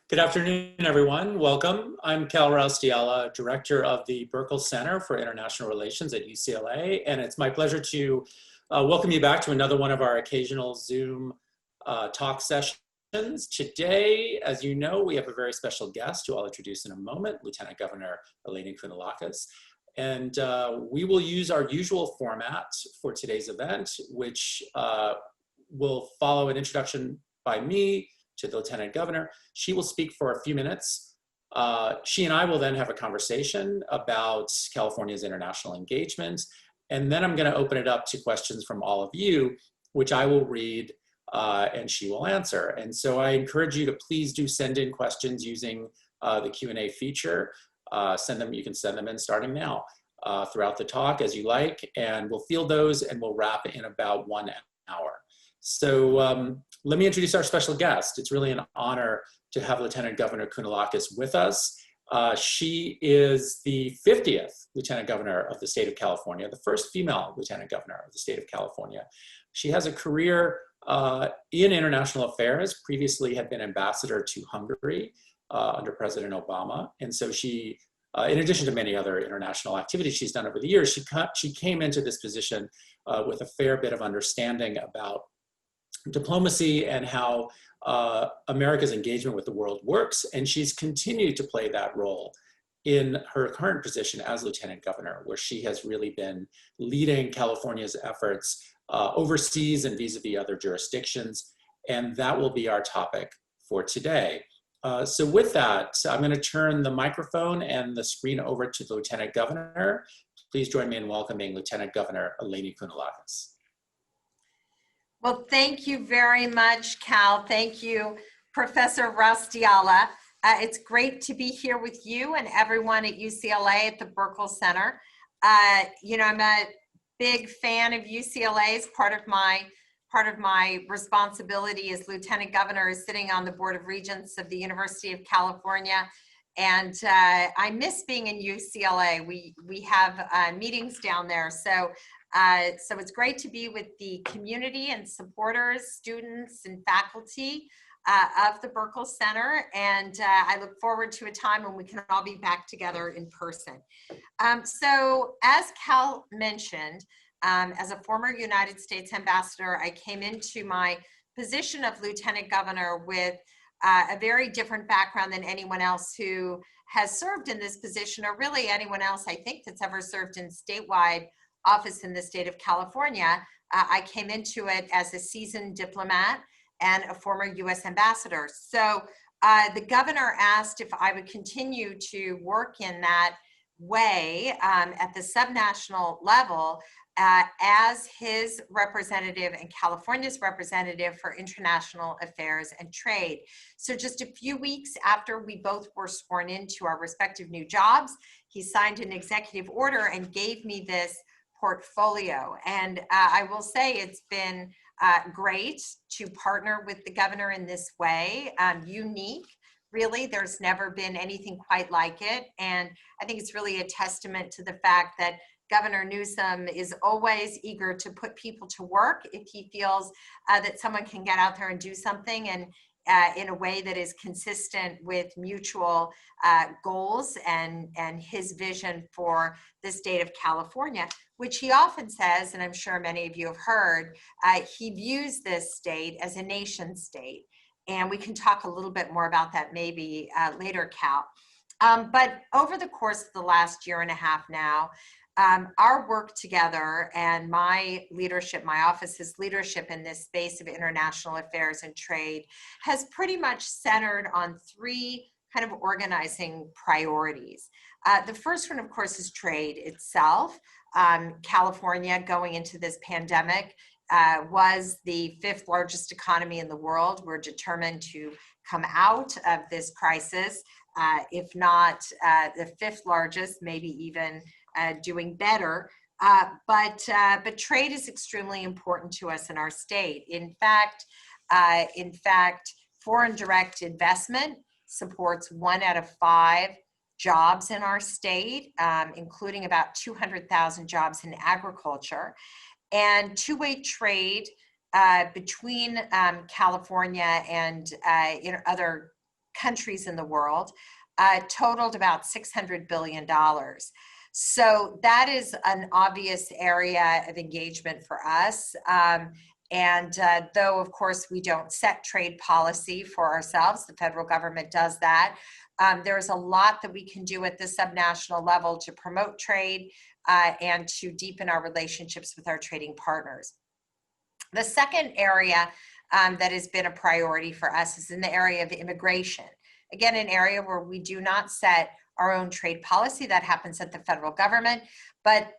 Good afternoon, everyone. Welcome. I'm Cal Raustiala, Director of the Burkle Center for International Relations at UCLA, and it's my pleasure to welcome you back to another one of our occasional Zoom talk sessions. Today, as you know, we have a very special guest who I'll introduce in a moment, Lieutenant Governor Eleni Kounalakis. And we will use our usual format for today's event, which will follow an introduction by me to the Lieutenant Governor. She will speak for a few minutes. She and I will then have a conversation about California's international engagement. And then I'm going to open it up to questions from all of you, which I will read and she will answer. And so I encourage you to please do send in questions using the Q&A feature. You can send them in starting now throughout the talk as you like, and we'll field those and we'll wrap in about 1 hour. So let me introduce our special guest. It's really an honor to have Lieutenant Governor Kounalakis with us. She is the 50th Lieutenant Governor of the state of California, the first female Lieutenant Governor of the state of California. She has a career in international affairs, previously had been ambassador to Hungary under President Obama. And so she, in addition to many other international activities she's done over the years, she came into this position with a fair bit of understanding about diplomacy and how America's engagement with the world works. And she's continued to play that role in her current position as Lieutenant Governor, where she has really been leading California's efforts overseas and vis-a-vis other jurisdictions. And that will be our topic for today. So with that, I'm going to turn the microphone and the screen over to the Lieutenant Governor. Please join me in welcoming Lieutenant Governor Eleni Kounalakis. Well, thank you very much, Cal. Thank you, Professor Raustiala. It's great to be here with you and everyone at UCLA at the Burkle Center. I'm a big fan of UCLA. As part of my responsibility as Lieutenant Governor is sitting on the Board of Regents of the University of California. And I miss being in UCLA. We have meetings down there. So it's great to be with the community and supporters, students and faculty of the Burkle Center. And I look forward to a time when we can all be back together in person. So as Cal mentioned, as a former United States ambassador, I came into my position of Lieutenant Governor with a very different background than anyone else who has served in this position, or really anyone else I think that's ever served in statewide office in the state of California. I came into it as a seasoned diplomat and a former U.S. ambassador. So the governor asked if I would continue to work in that way at the subnational level as his representative and California's representative for international affairs and trade. So just a few weeks after we both were sworn into our respective new jobs, he signed an executive order and gave me this portfolio. And I will say it's been great to partner with the governor in this way, unique. Really, there's never been anything quite like it. And I think it's really a testament to the fact that Governor Newsom is always eager to put people to work if he feels that someone can get out there and do something and in a way that is consistent with mutual goals and his vision for the state of California, which he often says, and I'm sure many of you have heard, he views this state as a nation state. And we can talk a little bit more about that maybe later, Cal. But over the course of the last year and a half now, our work together and my leadership, my office's leadership in this space of international affairs and trade has pretty much centered on three kind of organizing priorities. The first one, of course, is trade itself. California, going into this pandemic, was the 5th largest economy in the world. We're determined to come out of this crisis, if not the 5th largest, maybe even doing better. But trade is extremely important to us in our state. In fact, foreign direct investment supports 1 out of 5 jobs in our state, including about 200,000 jobs in agriculture. And two-way trade between California and other countries in the world, totaled about $600 billion. So that is an obvious area of engagement for us. Though, of course, we don't set trade policy for ourselves, the federal government does that. There's a lot that we can do at the subnational level to promote trade and to deepen our relationships with our trading partners. The second area that has been a priority for us is in the area of immigration. Again, an area where we do not set our own trade policy. That happens at the federal government, but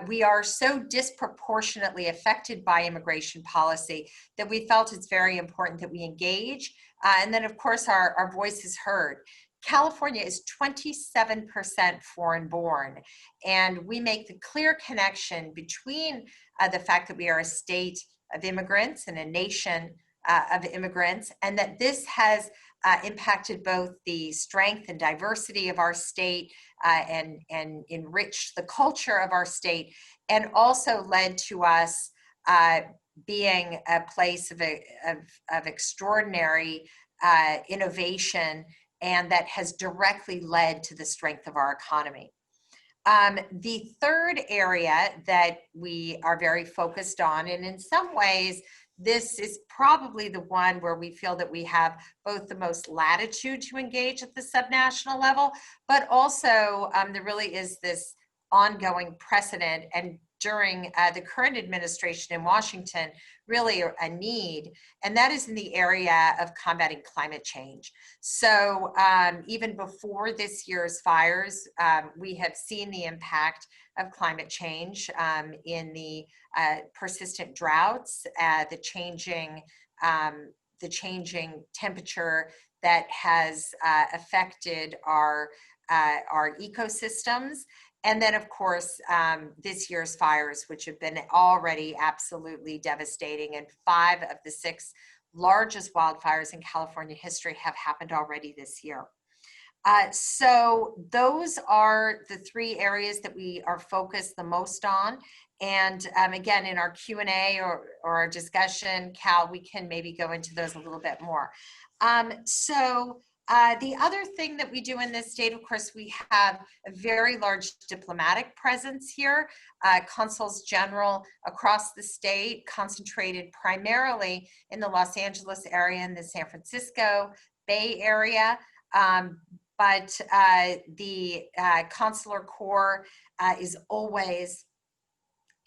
we are so disproportionately affected by immigration policy that we felt it's very important that we engage. And then, of course, our voice is heard. California is 27% foreign born, and we make the clear connection between the fact that we are a state of immigrants and a nation of immigrants, and that this has impacted both the strength and diversity of our state and enriched the culture of our state, and also led to us being a place of extraordinary innovation, and that has directly led to the strength of our economy. The third area that we are very focused on, and in some ways, this is probably the one where we feel that we have both the most latitude to engage at the subnational level, but also there really is this ongoing precedent, and during the current administration in Washington, really a need, and that is in the area of combating climate change. So even before this year's fires, we have seen the impact of climate change in the persistent droughts, the changing temperature that has affected our ecosystems. And then, of course, this year's fires, which have been already absolutely devastating, and 5 of the 6 largest wildfires in California history have happened already this year. So those are the 3 areas that we are focused the most on. And again, in our Q&A or our discussion, Cal, we can maybe go into those a little bit more. The other thing that we do in this state, of course, we have a very large diplomatic presence here, consuls general across the state, concentrated primarily in the Los Angeles area and the San Francisco Bay Area. But the consular corps is always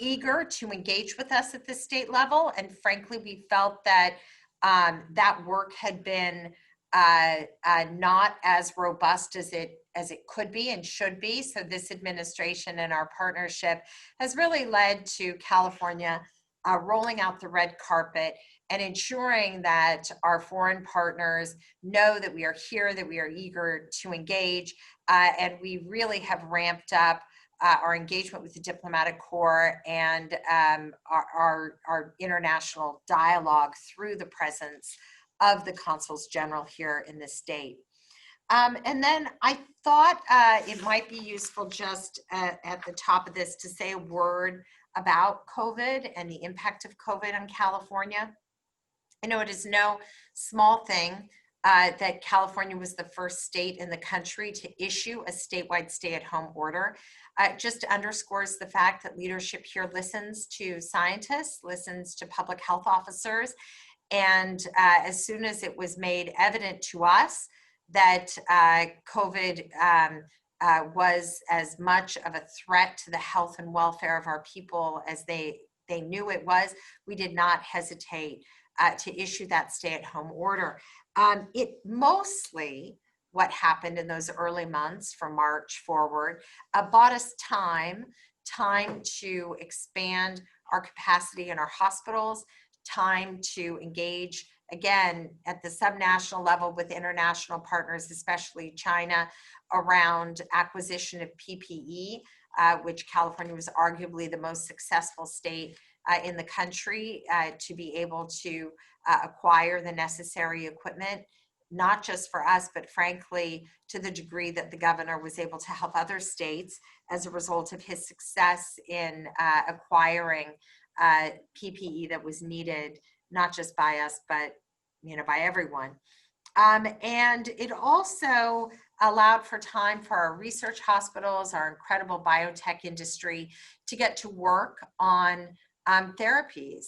eager to engage with us at the state level. And frankly, we felt that that work had been not as robust as it could be and should be. So this administration and our partnership has really led to California rolling out the red carpet and ensuring that our foreign partners know that we are here, that we are eager to engage, and we really have ramped up our engagement with the diplomatic corps and our international dialogue through the presence of the consuls general here in the state. And then I thought it might be useful just at the top of this to say a word about COVID and the impact of COVID on California. I know it is no small thing that California was the first state in the country to issue a statewide stay-at-home order. It just underscores the fact that leadership here listens to scientists, listens to public health officers, and as soon as it was made evident to us that COVID was as much of a threat to the health and welfare of our people as they knew it was, we did not hesitate to issue that stay-at-home order. It mostly, what happened in those early months from March forward, bought us time to expand our capacity in our hospitals, time to engage again at the subnational level with international partners, especially China, around acquisition of PPE, which California was arguably the most successful state in the country to be able to acquire the necessary equipment, not just for us, but frankly, to the degree that the governor was able to help other states as a result of his success in acquiring PPE that was needed, not just by us, but by everyone. And it also allowed for time for our research hospitals, our incredible biotech industry, to get to work on therapies.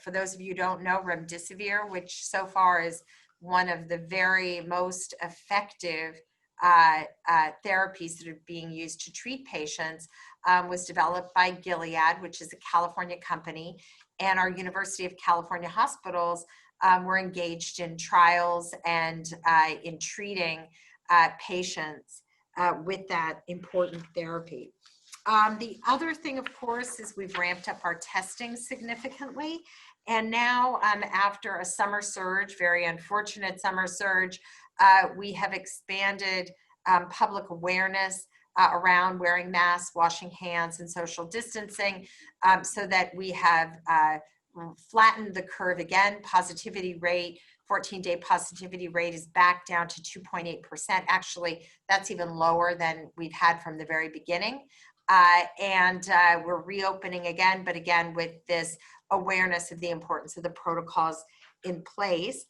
For those of you who don't know, remdesivir, which so far is one of the very most effective therapies that are being used to treat patients, was developed by Gilead, which is a California company, and our University of California hospitals were engaged in trials and in treating patients with that important therapy. The other thing, of course, is we've ramped up our testing significantly. And now, after a summer surge, very unfortunate summer surge, we have expanded public awareness around wearing masks, washing hands, and social distancing, so that we have flattened the curve again. Positivity rate, 14-day positivity rate is back down to 2.8%. Actually, that's even lower than we've had from the very beginning. And we're reopening again, but again, with this awareness of the importance of the protocols in place.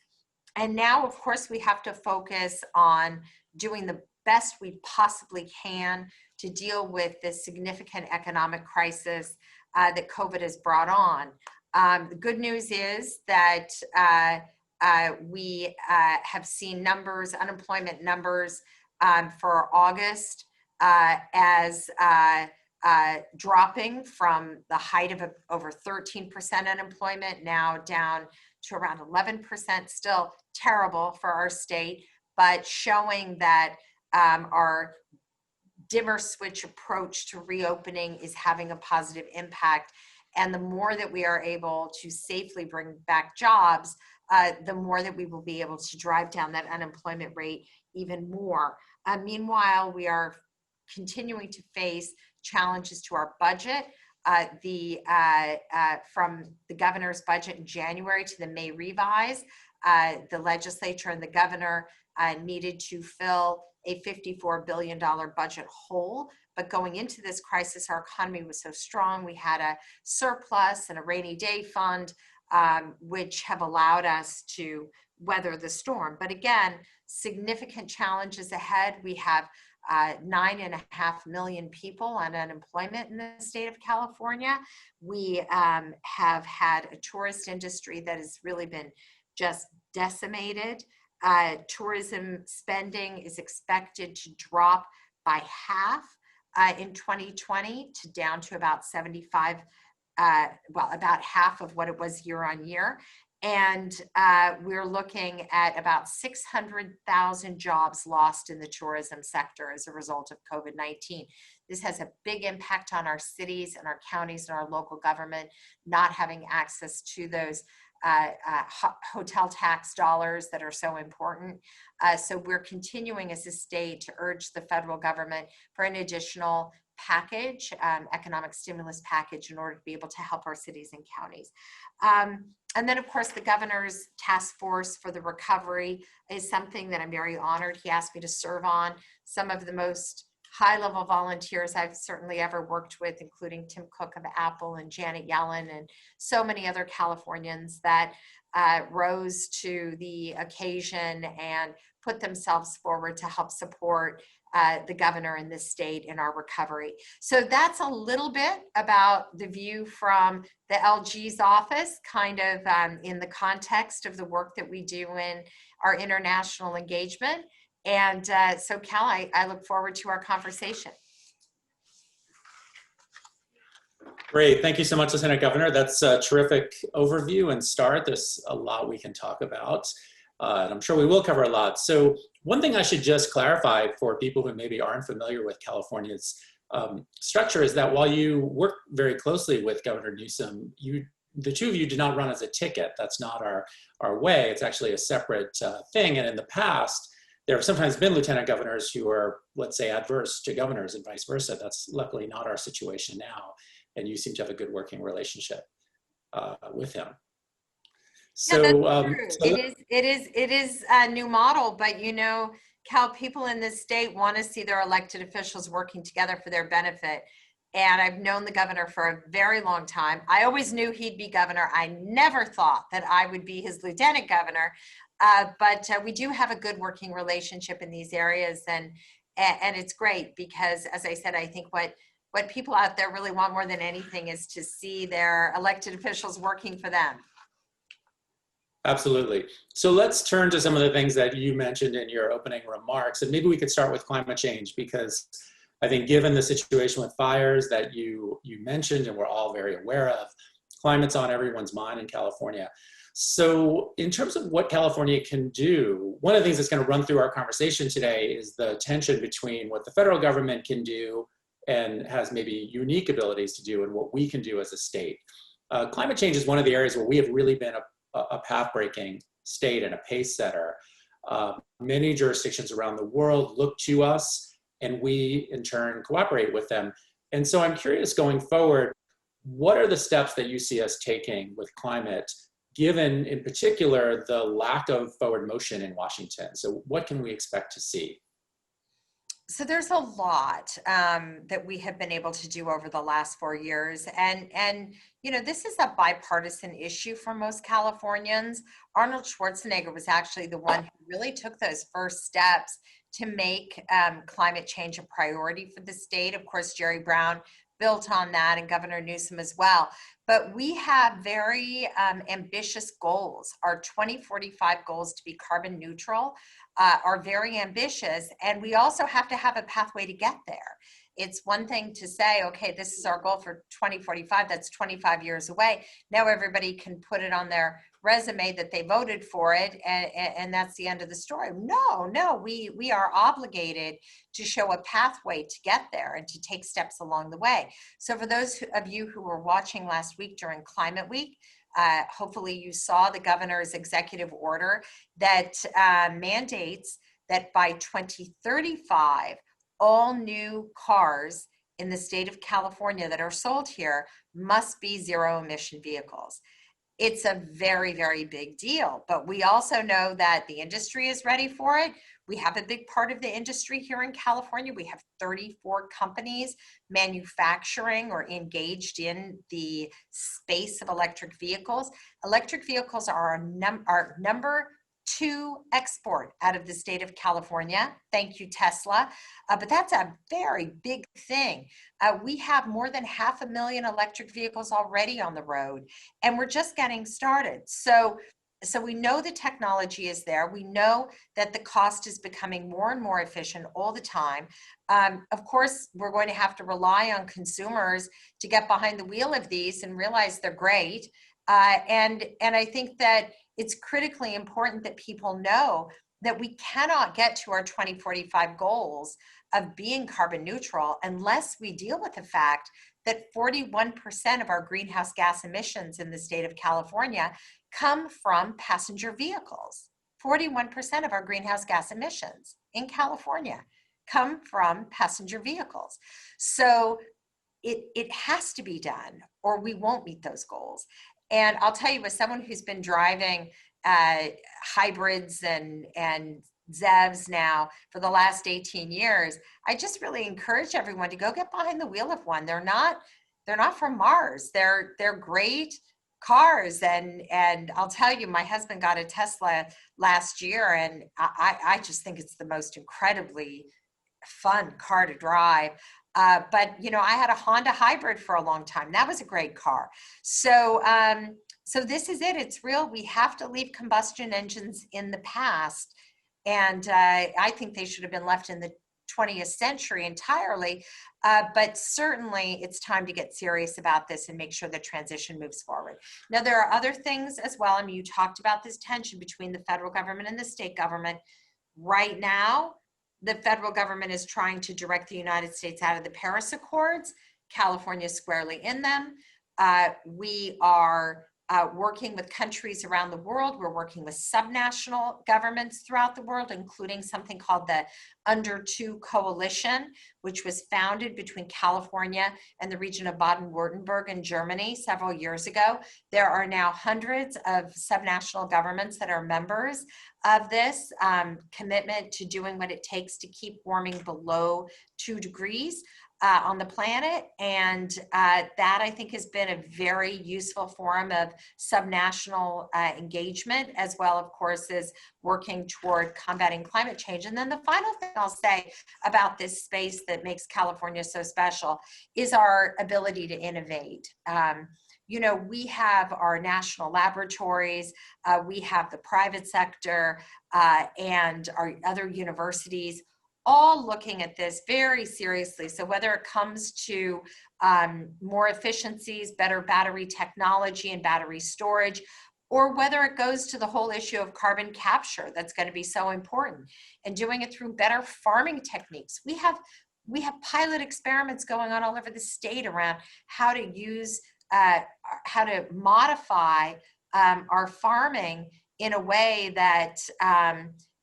And now, of course, we have to focus on doing the best we possibly can to deal with this significant economic crisis that COVID has brought on. The good news is that we have seen numbers, unemployment numbers for August as dropping from the height of over 13% unemployment, now down to around 11%, still terrible for our state, but showing that our dimmer switch approach to reopening is having a positive impact. And the more that we are able to safely bring back jobs, the more that we will be able to drive down that unemployment rate even more. Meanwhile, we are continuing to face challenges to our budget. From the governor's budget in January to the May revise, the legislature and the governor needed to fill a $54 billion budget hole. But going into this crisis, our economy was so strong. We had a surplus and a rainy day fund, which have allowed us to weather the storm. But again, significant challenges ahead. We have 9.5 million people on unemployment in the state of California. We have had a tourist industry that has really been just decimated. Tourism spending is expected to drop by half in 2020 to down to about 75, about half of what it was year on year. And we're looking at about 600,000 jobs lost in the tourism sector as a result of COVID-19. This has a big impact on our cities and our counties and our local government not having access to those hotel tax dollars that are so important. So we're continuing as a state to urge the federal government for an additional package, economic stimulus package, in order to be able to help our cities and counties. And then, of course, the governor's task force for the recovery is something that I'm very honored he asked me to serve on. Some of the most high-level volunteers I've certainly ever worked with, including Tim Cook of Apple and Janet Yellen and so many other Californians that rose to the occasion and put themselves forward to help support the governor in this state in our recovery. So that's a little bit about the view from the LG's office, kind of in the context of the work that we do in our international engagement. And so Cal, I look forward to our conversation. Great, thank you so much, Lieutenant Governor. That's a terrific overview and start. There's a lot we can talk about. And I'm sure we will cover a lot. So one thing I should just clarify for people who maybe aren't familiar with California's structure is that while you work very closely with Governor Newsom, the two of you did not run as a ticket. That's not our way. It's actually a separate thing. And in the past, there have sometimes been lieutenant governors who are, let's say, adverse to governors and vice versa. That's luckily not our situation now. And you seem to have a good working relationship with him. So, yeah, that's true. It is a new model, but you know, Cal, people in this state want to see their elected officials working together for their benefit. And I've known the governor for a very long time. I always knew he'd be governor. I never thought that I would be his lieutenant governor. But we do have a good working relationship in these areas, and it's great because, as I said, I think what people out there really want more than anything is to see their elected officials working for them. Absolutely. So let's turn to some of the things that you mentioned in your opening remarks, and maybe we could start with climate change, because I think given the situation with fires that you mentioned and we're all very aware of, climate's on everyone's mind in California. So in terms of what California can do, one of the things that's going to run through our conversation today is the tension between what the federal government can do and has maybe unique abilities to do and what we can do as a state. Climate change is one of the areas where we have really been a path-breaking state and a pace setter. Many jurisdictions around the world look to us, and we in turn cooperate with them. And so I'm curious, going forward, what are the steps that you see us taking with climate, given in particular the lack of forward motion in Washington? So what can we expect to see? So there's a lot that we have been able to do over the last 4 years. And you know, this is a bipartisan issue for most Californians. Arnold Schwarzenegger was actually the one who really took those first steps to make climate change a priority for the state. Of course, Jerry Brown built on that, and Governor Newsom as well. But we have very ambitious goals. Our 2045 goals to be carbon neutral are very ambitious, and we also have to have a pathway to get there. It's one thing to say, okay, this is our goal for 2045, that's 25 years away. Now everybody can put it on their resume that they voted for it, and that's the end of the story. No, we are obligated to show a pathway to get there and to take steps along the way. So for those of you who were watching last week during Climate Week, hopefully you saw the governor's executive order that mandates that by 2035, all new cars in the state of California that are sold here must be zero emission vehicles. It's a very, very big deal, but we also know that the industry is ready for it. We have a big part of the industry here in California. We have 34 companies manufacturing or engaged in the space of electric vehicles. Electric vehicles are our number 2 export out of the state of California. Thank you, Tesla. But that's a very big thing. We have more than 500,000 electric vehicles already on the road, and we're just getting started. So we know the technology is there. We know that the cost is becoming more and more efficient all the time. Of course, we're going to have to rely on consumers to get behind the wheel of these and realize they're great. And I think that it's critically important that people know that we cannot get to our 2045 goals of being carbon neutral unless we deal with the fact that 41% of our greenhouse gas emissions in the state of California come from passenger vehicles. 41% of our greenhouse gas emissions in California come from passenger vehicles. So it has to be done, or we won't meet those goals. And I'll tell you, as someone who's been driving hybrids and ZEVs now for the last 18 years, I just really encourage everyone to go get behind the wheel of one. They're not from Mars. They're great cars. And I'll tell you, my husband got a Tesla last year, and I just think it's the most incredibly fun car to drive. But you know, I had a Honda hybrid for a long time. That was a great car. So this is it. It's real. We have to leave combustion engines in the past. And I think they should have been left in the 20th century entirely. But certainly it's time to get serious about this and make sure the transition moves forward. Now, there are other things as well. I mean, you talked about this tension between the federal government and the state government. Right now, the federal government is trying to direct the United States out of the Paris Accords. California is squarely in them. We are working with countries around the world. We're working with subnational governments throughout the world, including something called the Under 2 Coalition, which was founded between California and the region of Baden-Württemberg in Germany several years ago. There are now hundreds of subnational governments that are members of this commitment to doing what it takes to keep warming below 2 degrees. on the planet. And that, I think, has been a very useful forum of subnational engagement, as well, of course, as working toward combating climate change. And then the final thing I'll say about this space that makes California so special is our ability to innovate. You know, we have our national laboratories, we have the private sector, and our other universities, all looking at this very seriously. So whether it comes to more efficiencies, better battery technology and battery storage, or whether it goes to the whole issue of carbon capture, that's going to be so important, and doing it through better farming techniques. We have pilot experiments going on all over the state around how to use, how to modify our farming in a way that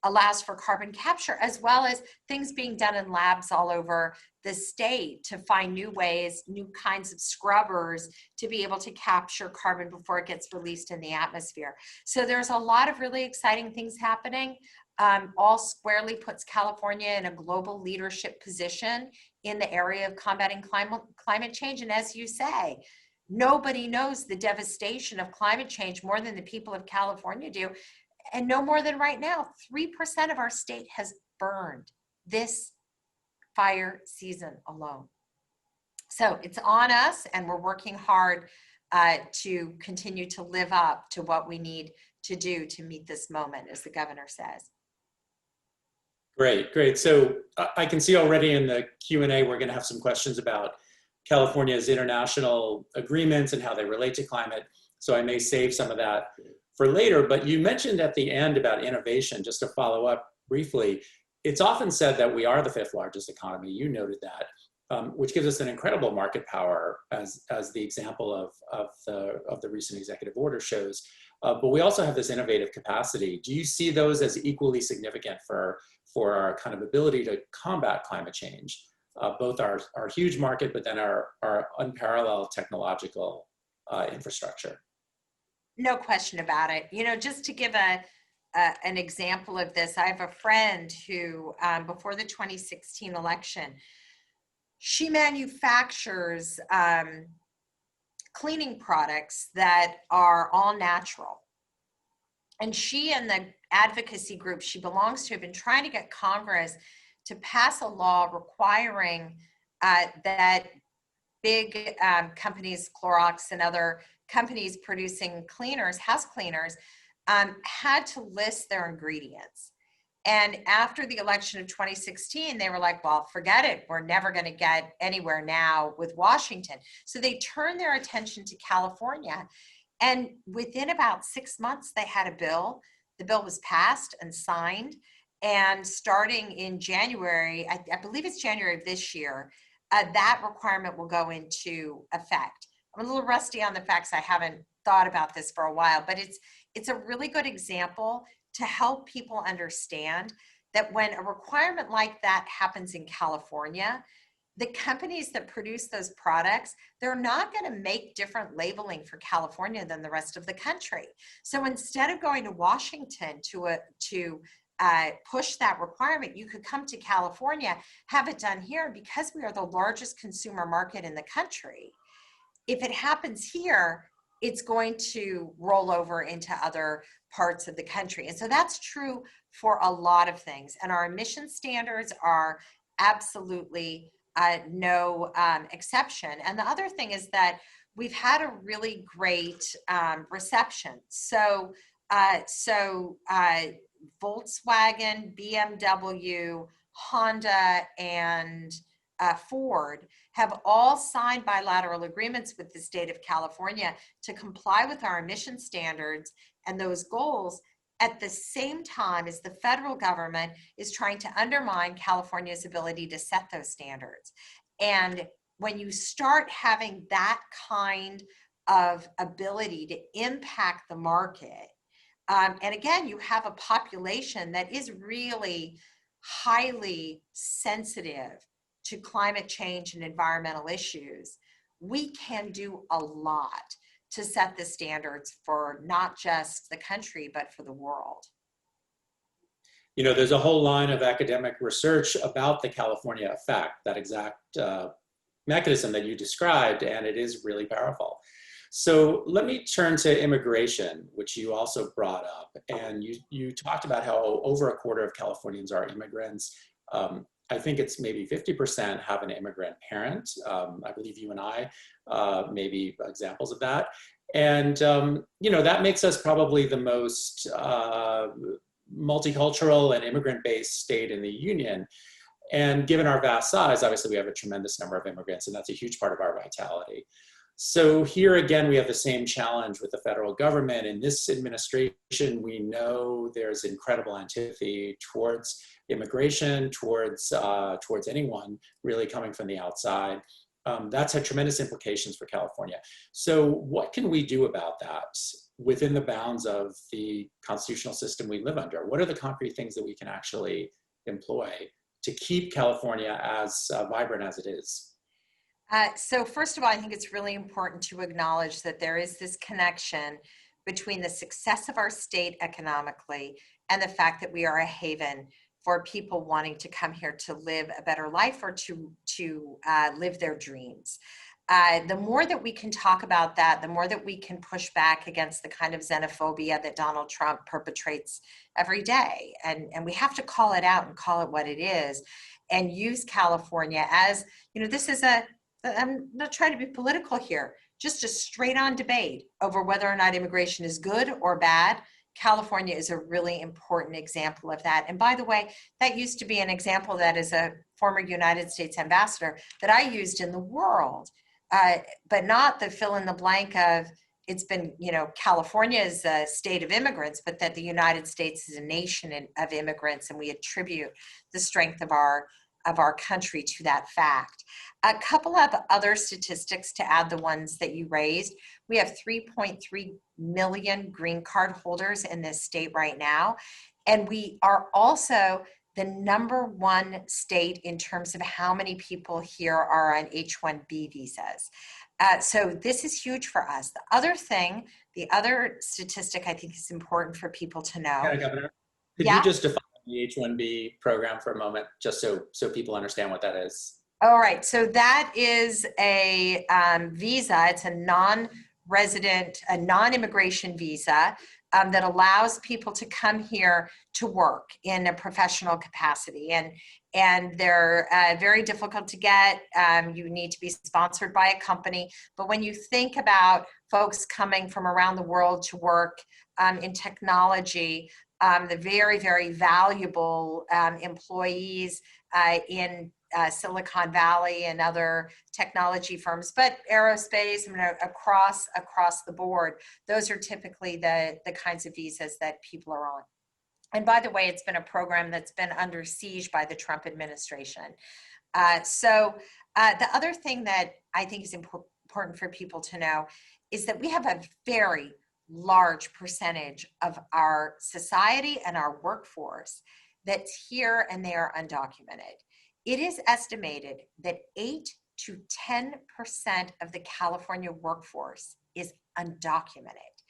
allows for carbon capture, as well as things being done in labs all over the state to find new ways, new kinds of scrubbers to be able to capture carbon before it gets released in the atmosphere. So there's a lot of really exciting things happening. All squarely puts California in a global leadership position in the area of combating climate change. And as you say, nobody knows the devastation of climate change more than the people of California do. And no more than right now, 3% of our state has burned this fire season alone. So it's on us, and we're working hard to continue to live up to what we need to do to meet this moment, as the governor says. Great, great. So I can see already in the Q&A, we're going to have some questions about California's international agreements and how they relate to climate. So I may save some of that for later, but you mentioned at the end about innovation, just to follow up briefly. It's often said that we are the 5th largest economy. You noted that, which gives us an incredible market power, as the example of the recent executive order shows. But we also have this innovative capacity. Do you see those as equally significant for our kind of ability to combat climate change, both our huge market, but then our unparalleled technological infrastructure? No question about it. You know, just to give an example of this, I have a friend who, before the 2016 election, she manufactures cleaning products that are all natural. And she and the advocacy group she belongs to have been trying to get Congress to pass a law requiring that big companies, Clorox and other companies producing cleaners, house cleaners, had to list their ingredients. And after the election of 2016, they were like, well, forget it. We're never going to get anywhere now with Washington. So they turned their attention to California. And within about 6 months, they had a bill. The bill was passed and signed. And starting in January, I believe it's January of this year, that requirement will go into effect. I'm a little rusty on the facts. I haven't thought about this for a while, but it's a really good example to help people understand that when a requirement like that happens in California, the companies that produce those products, they're not going to make different labeling for California than the rest of the country. So instead of going to Washington to push that requirement, you could come to California, have it done here. Because we are the largest consumer market in the country, if it happens here, it's going to roll over into other parts of the country. And so that's true for a lot of things. And our emission standards are absolutely no exception. And the other thing is that we've had a really great reception. So Volkswagen, BMW, Honda, and Ford have all signed bilateral agreements with the state of California to comply with our emission standards and those goals, at the same time as the federal government is trying to undermine California's ability to set those standards. And when you start having that kind of ability to impact the market, and again, you have a population that is really highly sensitive to climate change and environmental issues, we can do a lot to set the standards for not just the country, but for the world. You know, there's a whole line of academic research about the California effect, that exact mechanism that you described, and it is really powerful. So let me turn to immigration, which you also brought up. And you talked about how over a quarter of Californians are immigrants. I think it's maybe 50% have an immigrant parent. I believe you and I may be examples of that. And, that makes us probably the most multicultural and immigrant-based state in the union. And given our vast size, obviously we have a tremendous number of immigrants, and that's a huge part of our vitality. So here again, we have the same challenge with the federal government. In this administration, we know there's incredible antipathy towards immigration, towards anyone really coming from the outside. That's had tremendous implications for California. So what can we do about that within the bounds of the constitutional system we live under? What are the concrete things that we can actually employ to keep California as vibrant as it is? So first of all, I think it's really important to acknowledge that there is this connection between the success of our state economically and the fact that we are a haven for people wanting to come here to live a better life or to live their dreams. The more that we can talk about that, the more that we can push back against the kind of xenophobia that Donald Trump perpetrates every day. And we have to call it out and call it what it is and use California as, this is I'm not trying to be political here, just a straight on debate over whether or not immigration is good or bad. California is a really important example of that. And by the way, that used to be an example that as a former United States ambassador that I used in the world, but not the fill in the blank of it's been, California is a state of immigrants, but that the United States is a nation of immigrants, and we attribute the strength of our country to that fact. A couple of other statistics to add the ones that you raised. We have 3.3 million green card holders in this state right now. And we are also the #1 state in terms of how many people here are on H-1B visas. So this is huge for us. The other statistic I think is important for people to know. Yeah, Governor, could you just define the H-1B program for a moment, just so people understand what that is? All right, so that is a visa. It's a non-immigration visa that allows people to come here to work in a professional capacity. And they're very difficult to get. You need to be sponsored by a company. But when you think about folks coming from around the world to work in technology, the very, very valuable employees in Silicon Valley and other technology firms, but aerospace, across the board, those are typically the kinds of visas that people are on. And by the way, it's been a program that's been under siege by the Trump administration. So the other thing that I think is important for people to know is that we have a very large percentage of our society and our workforce that's here and they are undocumented. It is estimated that 8 to 10% of the California workforce is undocumented.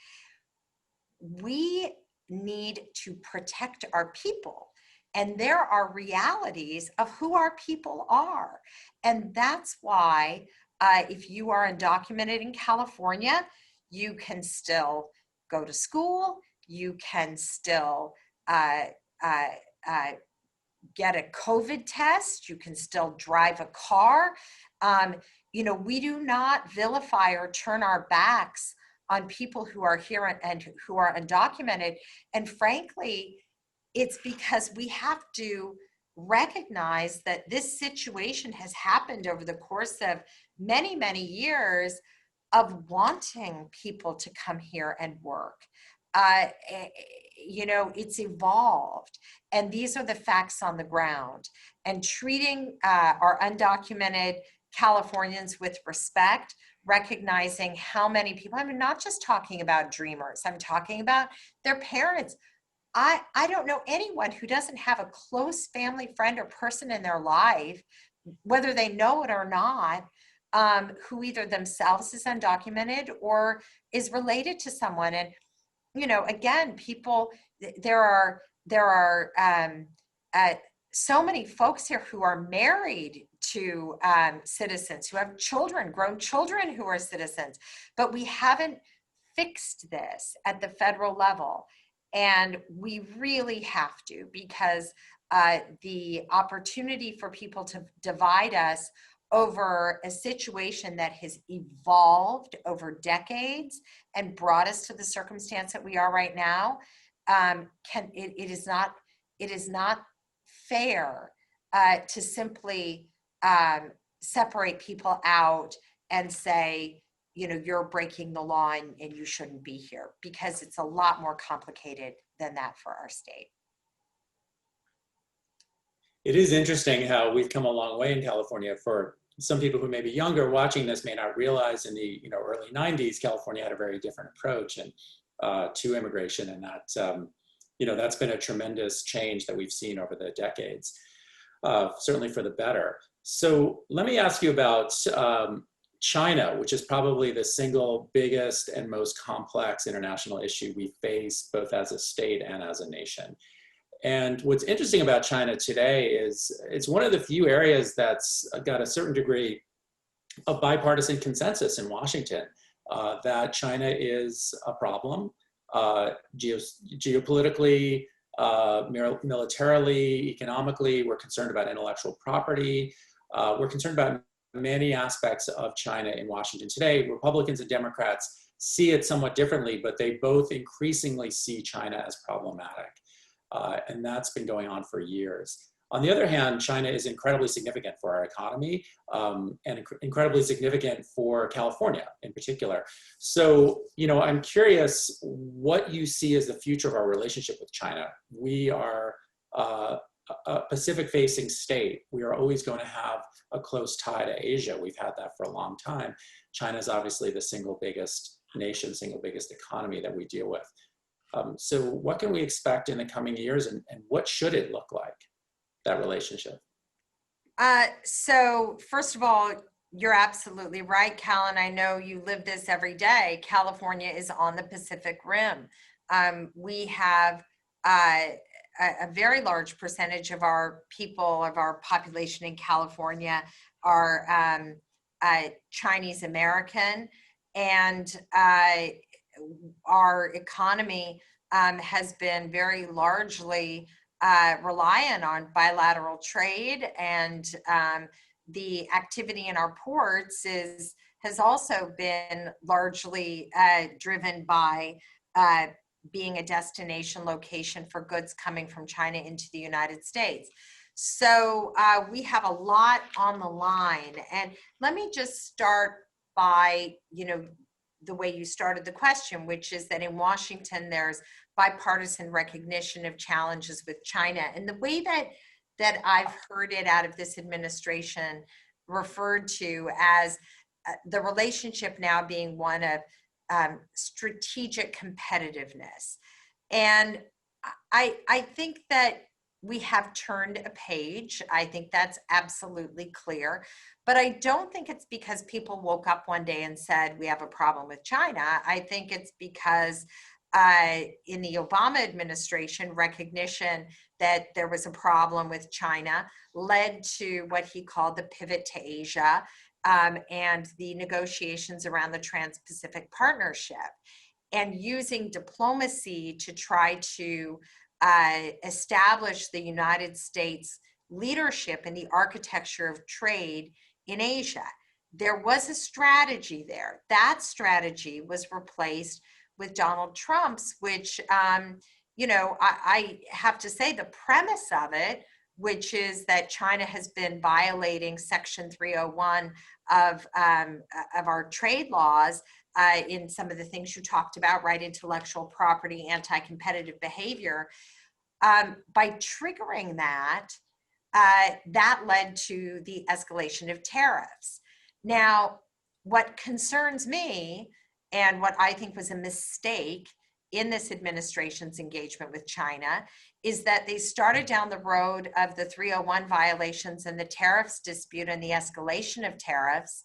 We need to protect our people, and there are realities of who our people are. And that's why if you are undocumented in California, you can still go to school, you can still get a COVID test, you can still drive a car. We do not vilify or turn our backs on people who are here and who are undocumented. And frankly, it's because we have to recognize that this situation has happened over the course of many, many years of wanting people to come here and work. It's evolved, and these are the facts on the ground. And treating our undocumented Californians with respect, recognizing how many people, I'm not just talking about dreamers, I'm talking about their parents. I don't know anyone who doesn't have a close family friend or person in their life, whether they know it or not, who either themselves is undocumented or is related to someone. And again, people, there are so many folks here who are married to citizens who have children, grown children who are citizens, but we haven't fixed this at the federal level. And we really have to, because the opportunity for people to divide us over a situation that has evolved over decades and brought us to the circumstance that we are right now, it is not fair to simply separate people out and say, you know, you're breaking the law and you shouldn't be here, because it's a lot more complicated than that for our state. It is interesting how we've come a long way in California. For some people who may be younger watching this may not realize, in the early 90s, California had a very different approach to immigration, and that that's been a tremendous change that we've seen over the decades, certainly for the better. So let me ask you about China, which is probably the single biggest and most complex international issue we face, both as a state and as a nation. And what's interesting about China today is it's one of the few areas that's got a certain degree of bipartisan consensus in Washington, that China is a problem, geopolitically, militarily, economically. We're concerned about intellectual property. We're concerned about many aspects of China in Washington today. Republicans and Democrats see it somewhat differently, but they both increasingly see China as problematic. And that's been going on for years. On the other hand, China is incredibly significant for our economy, and incredibly significant for California in particular. So, I'm curious what you see as the future of our relationship with China. We are a Pacific-facing state. We are always going to have a close tie to Asia. We've had that for a long time. China is obviously the single biggest nation, single biggest economy that we deal with. So what can we expect in the coming years, and what should it look like, that relationship? So first of all, you're absolutely right, Cal, and I know you live this every day. California is on the Pacific Rim. We have a very large percentage of our people, of our population in California, are Chinese American, and our economy has been very largely reliant on bilateral trade, and the activity in our ports has also been largely driven by being a destination location for goods coming from China into the United States. So we have a lot on the line. And let me just start by, the way you started the question, which is that in Washington, there's bipartisan recognition of challenges with China. And the way that I've heard it out of this administration referred to as the relationship now being one of strategic competitiveness. And I think that we have turned a page. I think that's absolutely clear. But I don't think it's because people woke up one day and said, we have a problem with China. I think it's because in the Obama administration, recognition that there was a problem with China led to what he called the pivot to Asia, and the negotiations around the Trans-Pacific Partnership, and using diplomacy to try to establish the United States leadership in the architecture of trade in Asia. There was a strategy there. That strategy was replaced with Donald Trump's, which, I have to say the premise of it, which is that China has been violating Section 301 of our trade laws in some of the things you talked about, right? Intellectual property, anti-competitive behavior. By triggering that, that led to the escalation of tariffs. Now, what concerns me, and what I think was a mistake in this administration's engagement with China, is that they started down the road of the 301 violations and the tariffs dispute and the escalation of tariffs,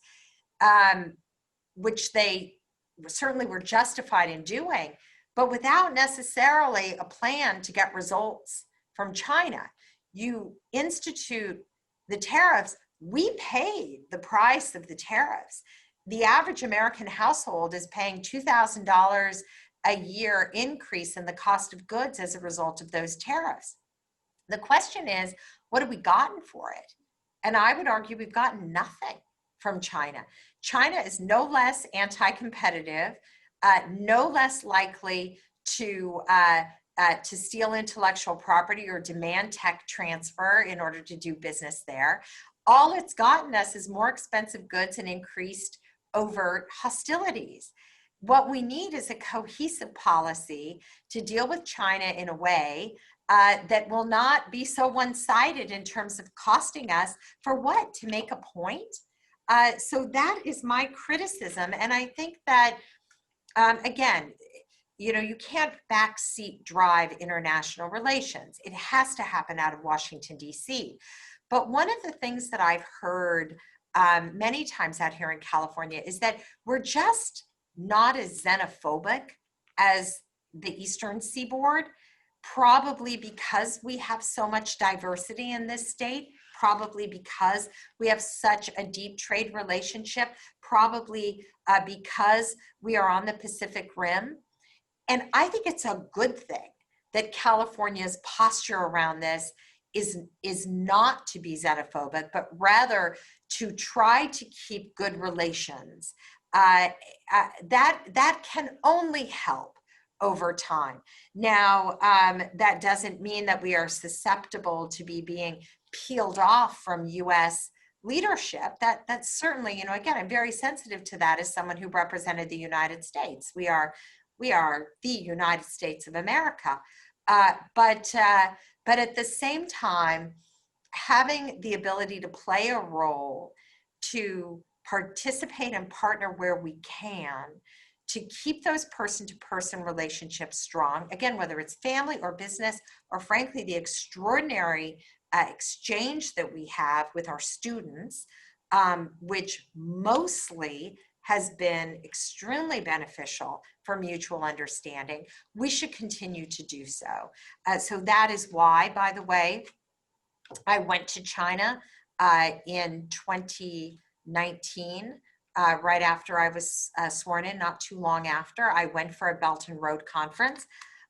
which they certainly were justified in doing, but without necessarily a plan to get results from China. You institute the tariffs we paid the price of the tariffs. The average American household is paying $2,000 a year increase in the cost of goods as a result of those tariffs. The question is, what have we gotten for it? And I would argue we've gotten nothing from China. China is no less anti-competitive, no less likely to steal intellectual property or demand tech transfer in order to do business there. All it's gotten us is more expensive goods and increased overt hostilities. What we need is a cohesive policy to deal with China in a way that will not be so one-sided in terms of costing us for what? To make a point? So that is my criticism. And I think that, again, you can't backseat drive international relations. It has to happen out of Washington, D.C. But one of the things that I've heard many times out here in California is that we're just not as xenophobic as the Eastern Seaboard, probably because we have so much diversity in this state, probably because we have such a deep trade relationship, probably because we are on the Pacific Rim. And I think it's a good thing that California's posture around this is not to be xenophobic, but rather to try to keep good relations. That can only help over time. Now, that doesn't mean that we are susceptible to be being peeled off from U.S. leadership. That's certainly, again, I'm very sensitive to that as someone who represented the United States. We are the United States of America. But at the same time, having the ability to play a role, to participate and partner where we can, to keep those person-to-person relationships strong, again, whether it's family or business, or frankly, the extraordinary exchange that we have with our students, which mostly has been extremely beneficial for mutual understanding, we should continue to do so. So that is why, by the way, I went to China in 2019, right after I was sworn in, not too long after. I went for a Belt and Road conference.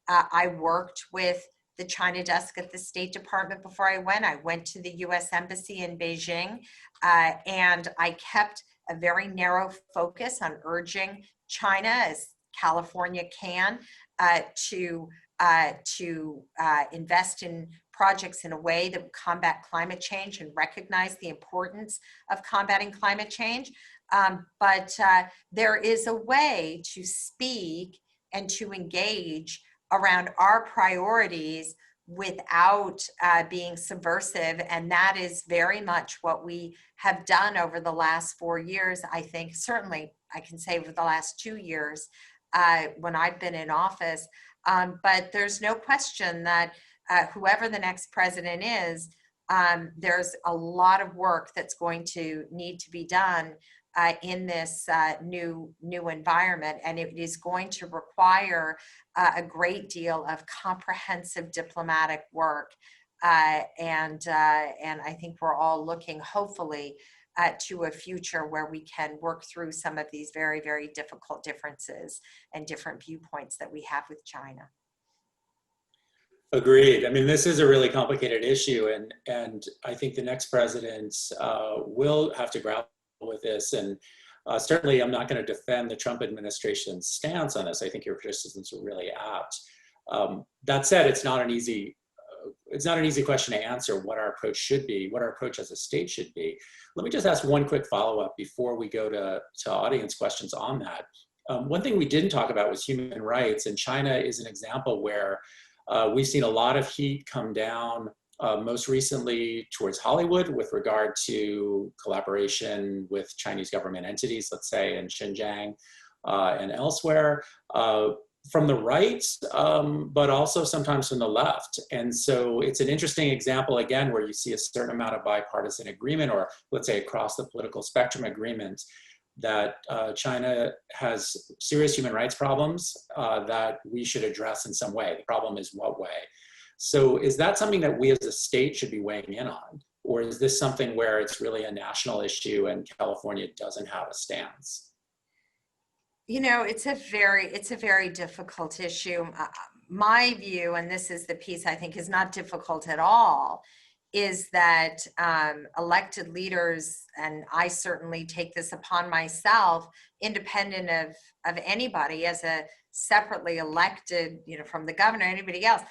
I worked with the China desk at the State Department before I went. I went to the US Embassy in Beijing, and I kept a very narrow focus on urging China, as California can, to invest in projects in a way that would combat climate change and recognize the importance of combating climate change. But there is a way to speak and to engage around our priorities without being subversive. And that is very much what we have done over the last 4 years. I think certainly I can say over the last 2 years when I've been in office. But there's no question that whoever the next president is, there's a lot of work that's going to need to be done in this new environment, and it is going to require a great deal of comprehensive diplomatic work. And I think we're all looking, hopefully, to a future where we can work through some of these very, very difficult differences and different viewpoints that we have with China. Agreed. I mean, this is a really complicated issue, and I think the next president will have to grapple with this. And certainly, I'm not going to defend the Trump administration's stance on this. I think your criticisms are really apt. That said, it's not an easy question to answer what our approach should be, what our approach as a state should be. Let me just ask one quick follow-up before we go to audience questions on that. One thing we didn't talk about was human rights, and China is an example where we've seen a lot of heat come down, most recently towards Hollywood with regard to collaboration with Chinese government entities, let's say in Xinjiang and elsewhere, from the right, but also sometimes from the left. And so it's an interesting example, again, where you see a certain amount of bipartisan agreement, or let's say across the political spectrum agreement, that China has serious human rights problems that we should address in some way. The problem is what way? So is that something that we as a state should be weighing in on? Or is this something where it's really a national issue and California doesn't have a stance? You know, it's a very difficult issue. My view, and this is the piece I think is not difficult at all, is that elected leaders, and I certainly take this upon myself, independent of anybody, as a separately elected, you know, from the governor, anybody else,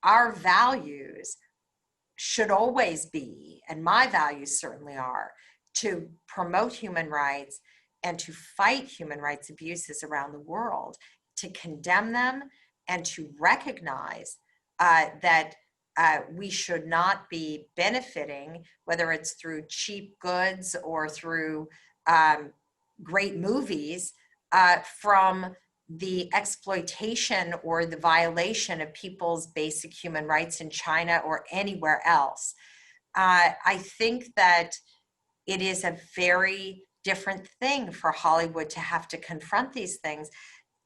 our values should always be, and my values certainly are, to promote human rights and to fight human rights abuses around the world, to condemn them and to recognize that we should not be benefiting, whether it's through cheap goods or through great movies, from the exploitation or the violation of people's basic human rights in China or anywhere else. I think that it is a very different thing for Hollywood to have to confront these things.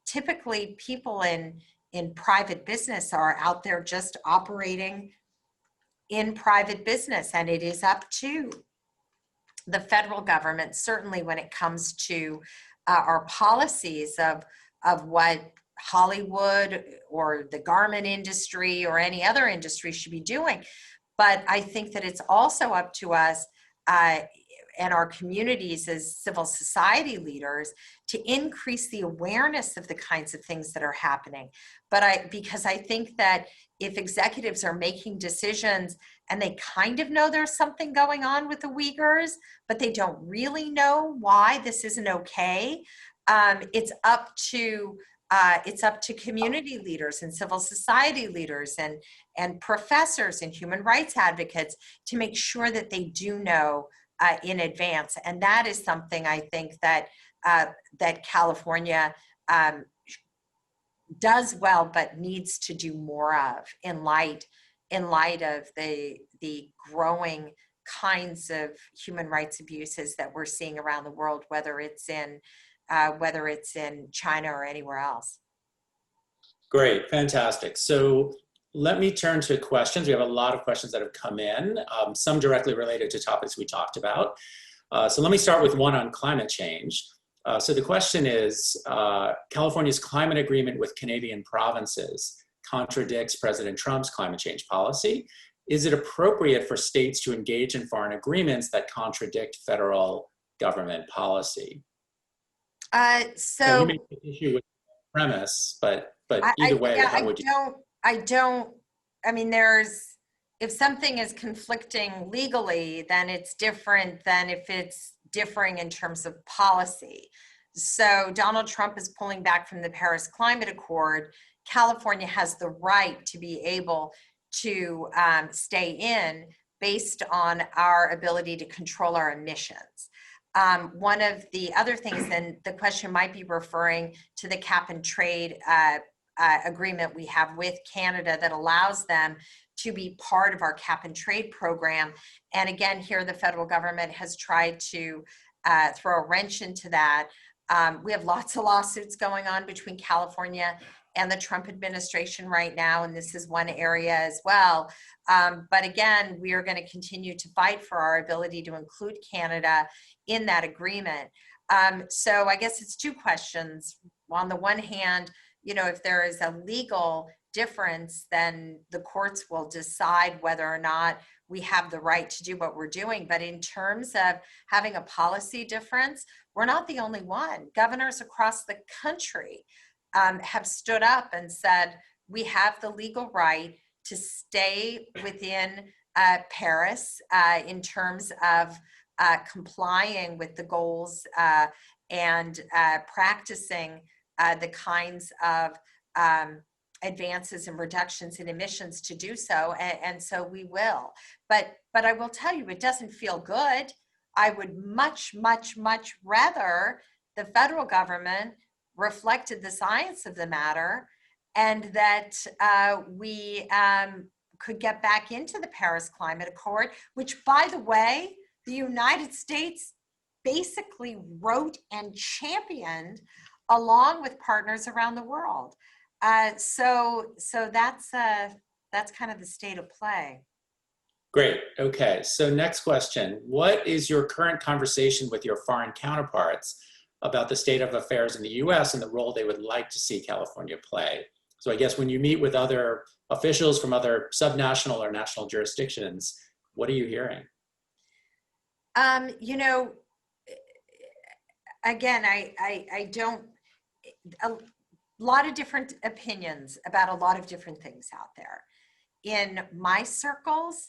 Typically, people in private business are out there just operating in private business, and it is up to the federal government, certainly when it comes to our policies of what Hollywood or the garment industry or any other industry should be doing. But I think that it's also up to us and our communities as civil society leaders to increase the awareness of the kinds of things that are happening. Because I think that if executives are making decisions and they kind of know there's something going on with the Uyghurs, but they don't really know why this isn't okay, it's up to community leaders and civil society leaders and professors and human rights advocates to make sure that they do know in advance. And that is something I think that that California does well, but needs to do more of in light of the growing kinds of human rights abuses that we're seeing around the world, whether it's in China or anywhere else. Great, fantastic. So let me turn to questions. We have a lot of questions that have come in, some directly related to topics we talked about. So let me start with one on climate change. So the question is, California's climate agreement with Canadian provinces contradicts President Trump's climate change policy. Is it appropriate for states to engage in foreign agreements that contradict federal government policy? So you may take issue with the premise, but either way, how would you? I mean, if something is conflicting legally, then it's different than if it's differing in terms of policy. So Donald Trump is pulling back from the Paris Climate Accord. California has the right to be able to stay in based on our ability to control our emissions. One of the other things, then the question might be referring to the cap and trade agreement we have with Canada that allows them to be part of our cap and trade program. And again, here the federal government has tried to throw a wrench into that. We have lots of lawsuits going on between California and the Trump administration right now, and this is one area as well. But again, we are going to continue to fight for our ability to include Canada in that agreement. So I guess it's two questions. On the one hand, you know, if there is a legal difference, then the courts will decide whether or not we have the right to do what we're doing. But in terms of having a policy difference, we're not the only one. Governors across the country have stood up and said, we have the legal right to stay within Paris in terms of complying with the goals and practicing the kinds of advances and reductions in emissions to do so, and so we will. But I will tell you, it doesn't feel good. I would much rather the federal government reflected the science of the matter, and that we could get back into the Paris Climate Accord, which, by the way, the United States basically wrote and championed along with partners around the world. So that's kind of the state of play. Great. Okay. So next question. What is your current conversation with your foreign counterparts about the state of affairs in the US and the role they would like to see California play? So I guess when you meet with other officials from other subnational or national jurisdictions, what are you hearing? You know, again, I don't, a lot of different opinions about a lot of different things out there. In my circles,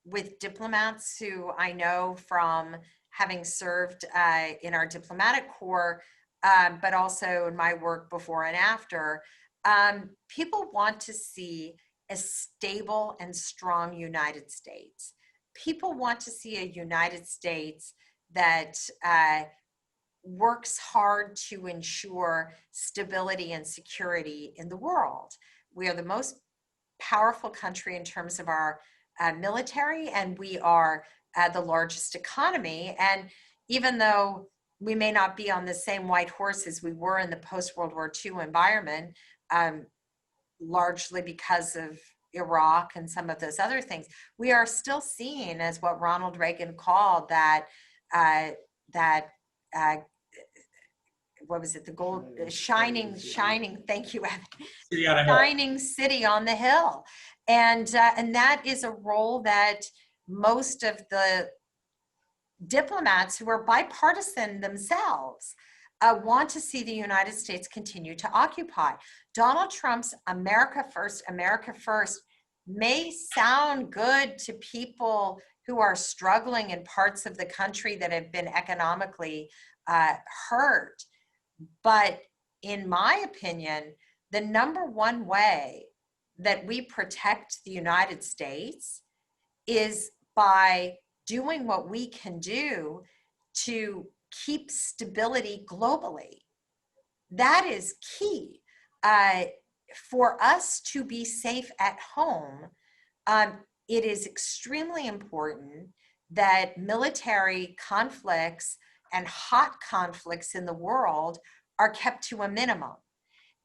with diplomats who I know from having served in our diplomatic corps, but also in my work before and after, people want to see a stable and strong United States. People want to see a United States that works hard to ensure stability and security in the world. We are the most powerful country in terms of our military, and we are the largest economy. And even though we may not be on the same white horse as we were in the post-World War II environment, largely because of Iraq and some of those other things, we are still seen as what Ronald Reagan called that what was it? The gold, shining. Thank you, Evan. Shining city on the hill, and that is a role that most of the diplomats who are bipartisan themselves want to see the United States continue to occupy. Donald Trump's America First may sound good to people who are struggling in parts of the country that have been economically hurt. But in my opinion, the number one way that we protect the United States is by doing what we can do to keep stability globally. That is key. For us to be safe at home, it is extremely important that military conflicts and hot conflicts in the world are kept to a minimum.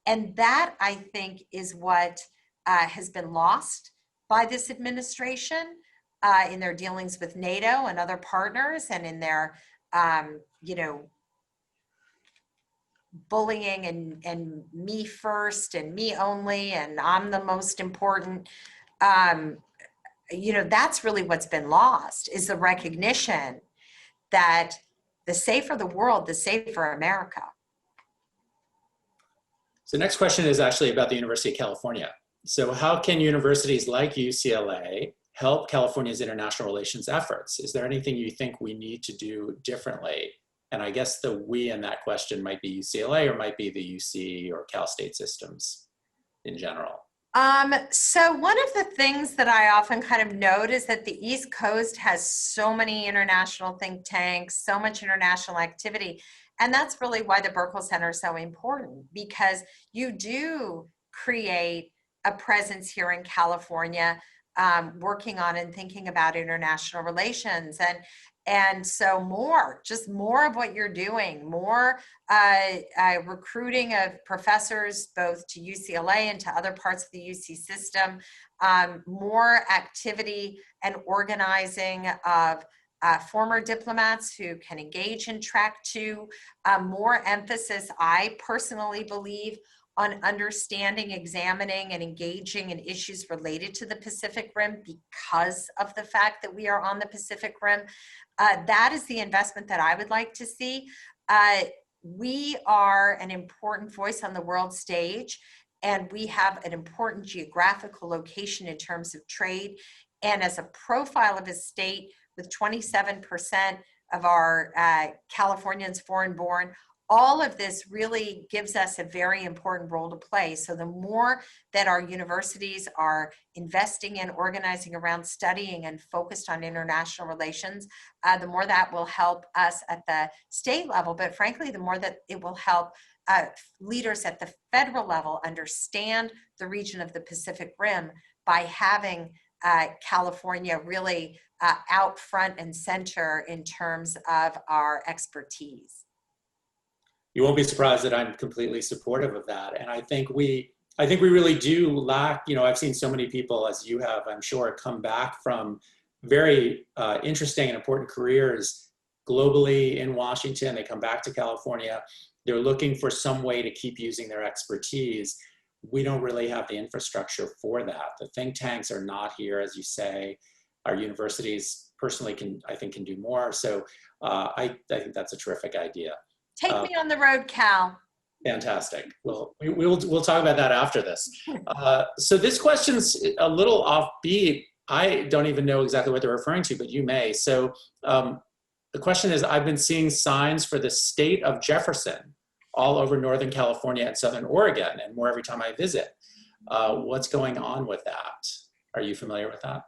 And that, I think, is what has been lost by this administration in their dealings with NATO and other partners, and in their, bullying and me first and me only, and I'm the most important. That's really what's been lost, is the recognition that the safer the world, the safer America. So next question is actually about the University of California. So how can universities like UCLA help California's international relations efforts? Is there anything you think we need to do differently? And I guess the we in that question might be UCLA or might be the UC or Cal State systems in general. So one of the things that I often kind of note is that the East Coast has so many international think tanks, so much international activity. And that's really why the Burkle Center is so important, because you do create a presence here in California, working on and thinking about international relations. And so more of what you're doing, more recruiting of professors both to UCLA and to other parts of the UC system, more activity and organizing of former diplomats who can engage in track 2, more emphasis, I personally believe, on understanding, examining, and engaging in issues related to the Pacific Rim because of the fact that we are on the Pacific Rim. That is the investment that I would like to see. We are an important voice on the world stage, and we have an important geographical location in terms of trade. And as a profile of a state with 27% of our Californians foreign born, all of this really gives us a very important role to play. So the more that our universities are investing in, organizing around, studying, and focused on international relations, the more that will help us at the state level. But frankly, the more that it will help leaders at the federal level understand the region of the Pacific Rim by having California really out front and center in terms of our expertise. You won't be surprised that I'm completely supportive of that. And I think we I think we really do lack, I've seen so many people, as you have, I'm sure, come back from very interesting and important careers globally in Washington. They come back to California. They're looking for some way to keep using their expertise. We don't really have the infrastructure for that. The think tanks are not here, as you say. Our universities personally I think can do more. So I think that's a terrific idea. Take me on the road, Cal. Fantastic. We'll talk about that after this. So this question's a little offbeat. I don't even know exactly what they're referring to, but you may. So the question is, I've been seeing signs for the state of Jefferson all over Northern California and Southern Oregon, and more every time I visit. What's going on with that? Are you familiar with that?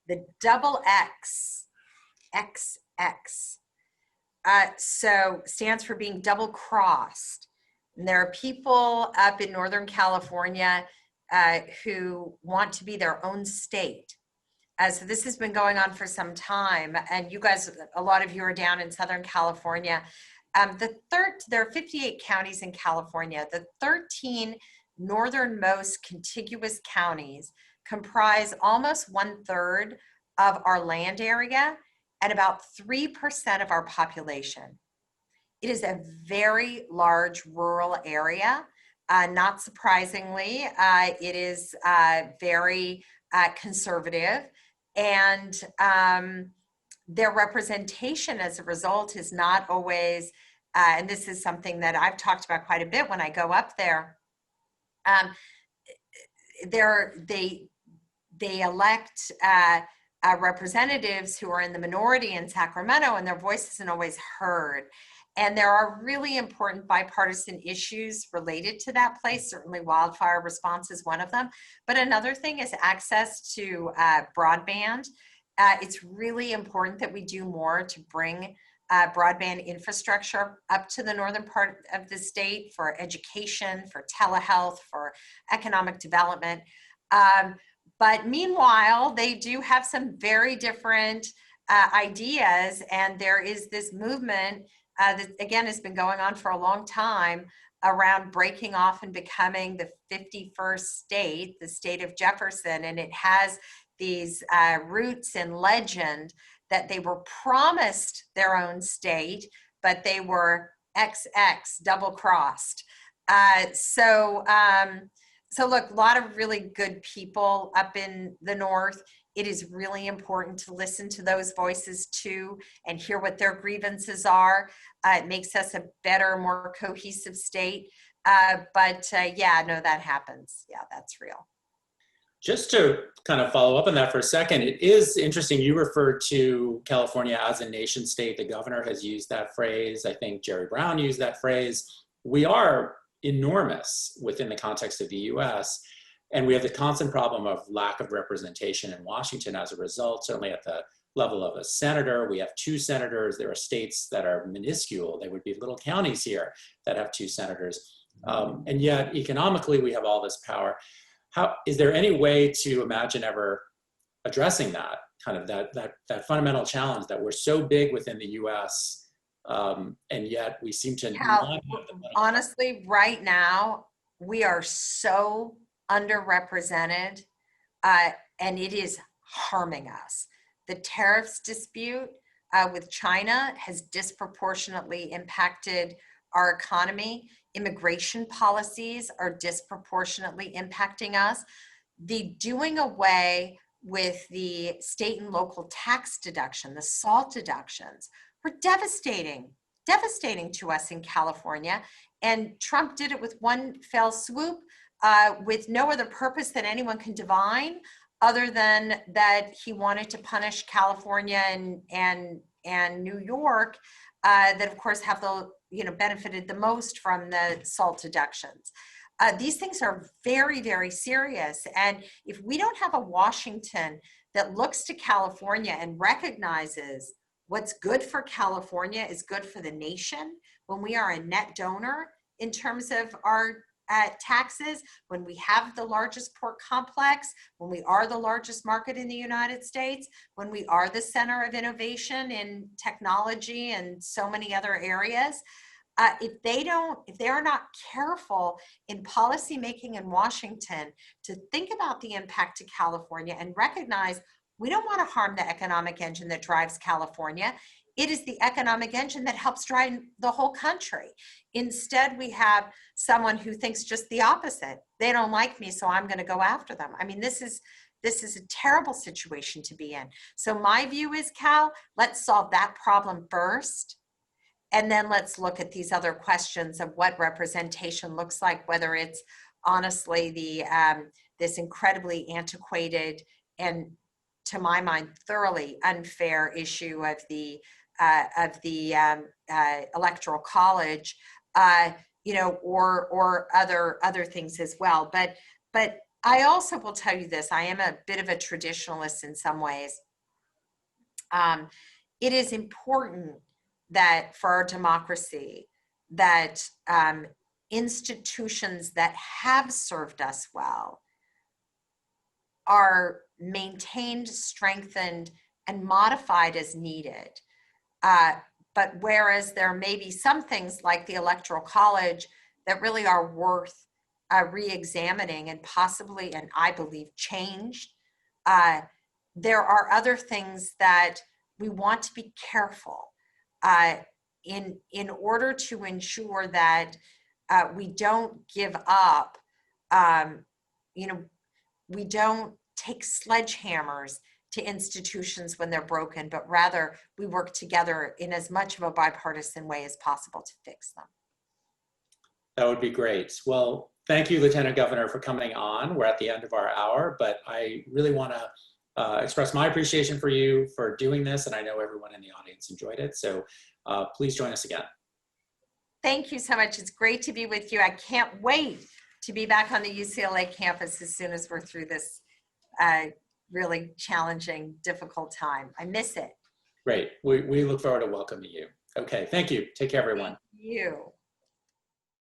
The double X, XX, so stands for being double crossed. And there are people up in Northern California who want to be their own state. So this has been going on for some time. And you guys, a lot of you are down in Southern California. There are 58 counties in California. The 13 northernmost contiguous counties comprise almost 1/3 of our land area and about 3% of our population. It is a very large rural area. Not surprisingly, it is very conservative, and their representation as a result is not always, and this is something that I've talked about quite a bit when I go up there. They elect representatives who are in the minority in Sacramento, and their voice isn't always heard. And there are really important bipartisan issues related to that place. Certainly wildfire response is one of them. But another thing is access to broadband. It's really important that we do more to bring broadband infrastructure up to the northern part of the state for education, for telehealth, for economic development. But meanwhile, they do have some very different ideas, and there is this movement that, again, has been going on for a long time around breaking off and becoming the 51st state, the state of Jefferson. And it has these roots in legend that they were promised their own state, but they were XX, double-crossed. So look, a lot of really good people up in the north. It is really important to listen to those voices too and hear what their grievances are. It makes us a better, more cohesive state. Yeah, no, that happens. Yeah, that's real. Just to kind of follow up on that for a second, it is interesting. You referred to California as a nation state. The governor has used that phrase. I think Jerry Brown used that phrase. We are enormous within the context of the US. And we have the constant problem of lack of representation in Washington as a result, certainly at the level of a senator. We have 2 senators. There are states that are minuscule. They would be little counties here that have 2 senators. And yet economically, we have all this power. Is there any way to imagine ever addressing that, kind of that fundamental challenge that we're so big within the US, and yet we seem to not have the money? Honestly, right now, we are so underrepresented, and it is harming us. The tariffs dispute with China has disproportionately impacted our economy. Immigration policies are disproportionately impacting us. The doing away with the state and local tax deduction, the SALT deductions, were devastating to us in California. And Trump did it with one fell swoop, with no other purpose that anyone can divine, other than that he wanted to punish California and New York, that of course have benefited the most from the SALT deductions. These things are very, very serious. And if we don't have a Washington that looks to California and recognizes what's good for California is good for the nation, when we are a net donor in terms of our taxes, when we have the largest port complex, when we are the largest market in the United States, when we are the center of innovation in technology and so many other areas, if they are not careful in policymaking in Washington to think about the impact to California and recognize we don't want to harm the economic engine that drives California. It is the economic engine that helps drive the whole country. Instead, we have someone who thinks just the opposite. They don't like me, so I'm going to go after them. I mean, this is a terrible situation to be in. So my view is, Cal, let's solve that problem first. And then let's look at these other questions of what representation looks like, whether it's honestly this incredibly antiquated and, to my mind, thoroughly unfair issue of the electoral college, or other things as well. But I also will tell you this: I am a bit of a traditionalist in some ways. It is important that for our democracy, that institutions that have served us well are maintained, strengthened, and modified as needed. But whereas there may be some things like the Electoral College that really are worth re-examining and possibly, and I believe, changed, there are other things that we want to be careful in order to ensure that we don't give up, we don't take sledgehammers to institutions when they're broken, but rather we work together in as much of a bipartisan way as possible to fix them. That would be great. Well, thank you, Lieutenant Governor, for coming on. We're at the end of our hour, but I really want to express my appreciation for you for doing this, and I know everyone in the audience enjoyed it. So please join us again. Thank you so much. It's great to be with you. I can't wait to be back on the UCLA campus as soon as we're through this really challenging, difficult time. I miss it. Great. We look forward to welcoming you. Okay, thank you. Take care, everyone. Thank you.